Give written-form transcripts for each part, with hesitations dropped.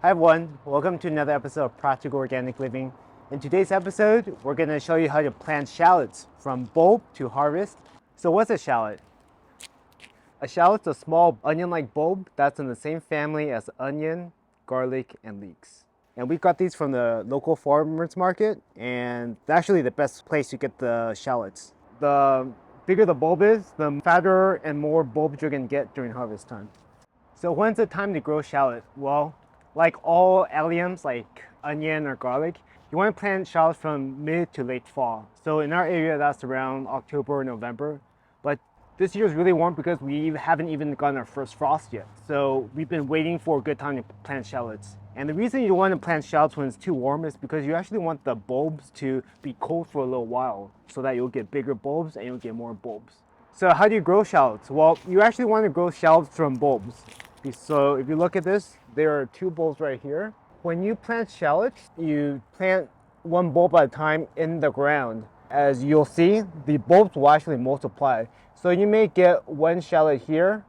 Hi everyone, welcome to another episode of Practical Organic Living. In today's episode, we're going to show you how to plant shallots from bulb to harvest. So what's a shallot? A shallot's a small onion-like bulb that's in the same family as onion, garlic, and leeks. And we got these from the local farmers market, and it's actually the best place to get the shallots. The bigger the bulb is, the fatter and more bulbs you're going to get during harvest time. So when's the time to grow shallot? Well, like all alliums like onion or garlic, you want to plant shallots from mid to late fall. So in our area, that's around October or November. But this year is really warm because we haven't even gotten our first frost yet. So we've been waiting for a good time to plant shallots. And the reason you want to plant shallots when it's too warm is because you actually want the bulbs to be cold for a little while so that you'll get bigger bulbs and you'll get more bulbs. So how do you grow shallots? Well, you actually want to grow shallots from bulbs. So if you look at this, there are two bulbs right here. When you plant shallots, you plant one bulb at a time in the ground. As you'll see, the bulbs will actually multiply. So you may get one shallot here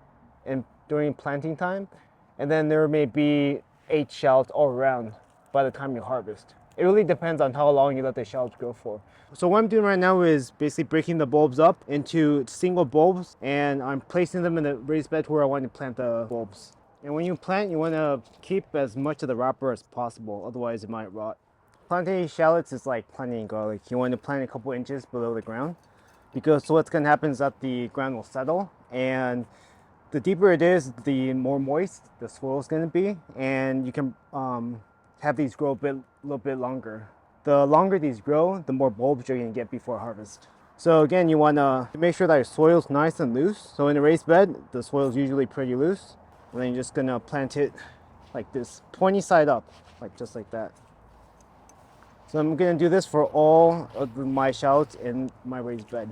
during planting time, and then there may be 8 shallots all around by the time you harvest. It really depends on how long you let the shallots grow for. So what I'm doing right now is basically breaking the bulbs up into single bulbs, and I'm placing them in the raised bed where I want to plant the bulbs. And when you plant, you want to keep as much of the wrapper as possible, otherwise it might rot. Planting shallots is like planting garlic. You want to plant a couple inches below the ground, because so what's going to happen is that the ground will settle, and the deeper it is, the more moist the soil is going to be, and you can have these grow a little bit longer. The longer these grow, the more bulbs you're going to get before harvest. So again, you want to make sure that your soil is nice and loose. So in a raised bed, the soil is usually pretty loose. And then you're just going to plant it like this, pointy side up, just like that. So I'm going to do this for all of my shallots in my raised bed.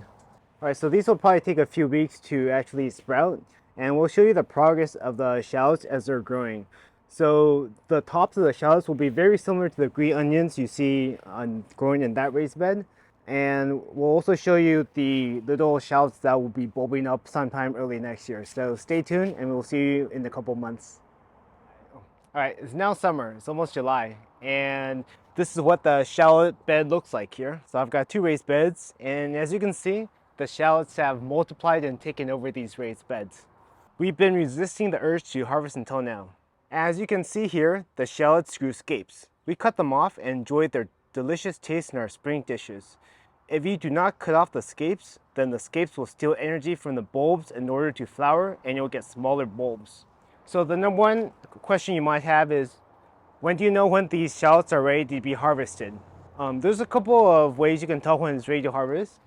All right, so these will probably take a few weeks to actually sprout. And we'll show you the progress of the shallots as they're growing. So the tops of the shallots will be very similar to the green onions you see growing in that raised bed. And we'll also show you the little shallots that will be bulbing up sometime early next year. So stay tuned and we'll see you in a couple months. All right, it's now summer, it's almost July. And this is what the shallot bed looks like here. So I've got 2 raised beds, and as you can see, the shallots have multiplied and taken over these raised beds. We've been resisting the urge to harvest until now. As you can see here, the shallots grew scapes. We cut them off and enjoyed their delicious taste in our spring dishes. If you do not cut off the scapes, then the scapes will steal energy from the bulbs in order to flower, and you'll get smaller bulbs. So the number one question you might have is, when do you know when these shallots are ready to be harvested? There's a couple of ways you can tell when it's ready to harvest.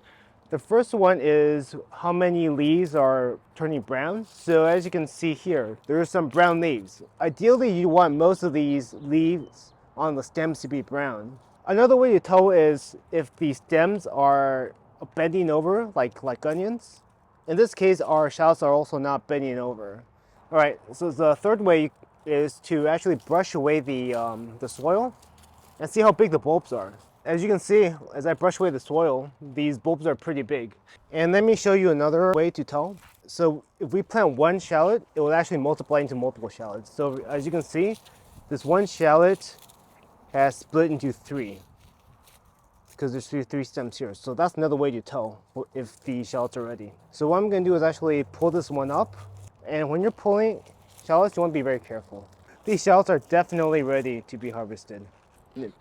The first one is how many leaves are turning brown. So as you can see here, there are some brown leaves. Ideally, you want most of these leaves on the stems to be brown. Another way to tell is if the stems are bending over like onions. In this case, our shallots are also not bending over. All right, so the third way is to actually brush away the soil and see how big the bulbs are. As you can see, as I brush away the soil, these bulbs are pretty big. And let me show you another way to tell. So if we plant one shallot, it will actually multiply into multiple shallots. So as you can see, this one shallot has split into 3 because there's three stems here. So that's another way to tell if the shallots are ready. So what I'm going to do is actually pull this one up. And when you're pulling shallots, you want to be very careful. These shallots are definitely ready to be harvested.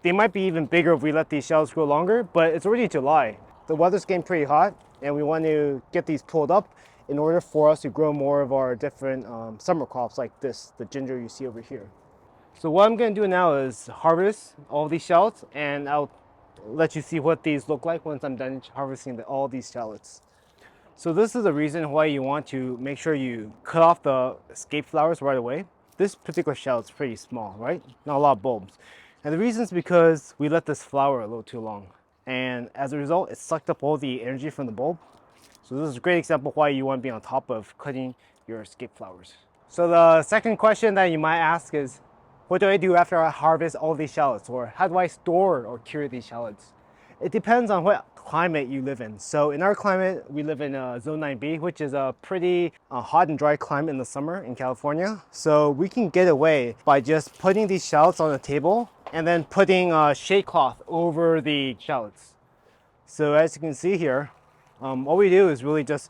They might be even bigger if we let these shallots grow longer, but it's already July. The weather's getting pretty hot, and we want to get these pulled up in order for us to grow more of our different summer crops like this, the ginger you see over here. So what I'm going to do now is harvest all these shallots, and I'll let you see what these look like once I'm done harvesting all these shallots. So this is the reason why you want to make sure you cut off the scape flowers right away. This particular shallot is pretty small, right? Not a lot of bulbs. And the reason is because we let this flower a little too long. And as a result, it sucked up all the energy from the bulb. So this is a great example why you want to be on top of cutting your scape flowers. So the second question that you might ask is, what do I do after I harvest all these shallots? Or how do I store or cure these shallots? It depends on what climate you live in. So in our climate, we live in Zone 9B, which is a pretty hot and dry climate in the summer in California. So we can get away by just putting these shallots on the table and then putting a shade cloth over the shallots. So as you can see here, all we do is really just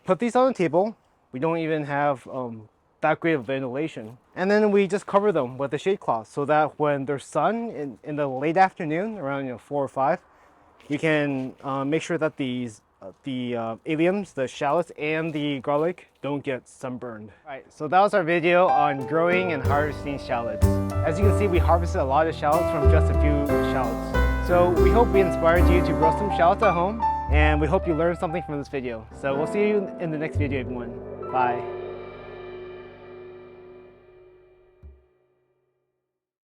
put these on the table. We don't even have that great of ventilation. And then we just cover them with a shade cloth so that when there's sun in the late afternoon, around 4 or 5, we can make sure that the alliums, the shallots, and the garlic don't get sunburned. All right, so that was our video on growing and harvesting shallots. As you can see, we harvested a lot of shallots from just a few shallots. So we hope we inspired you to grow some shallots at home, and we hope you learned something from this video. So we'll see you in the next video, everyone. Bye.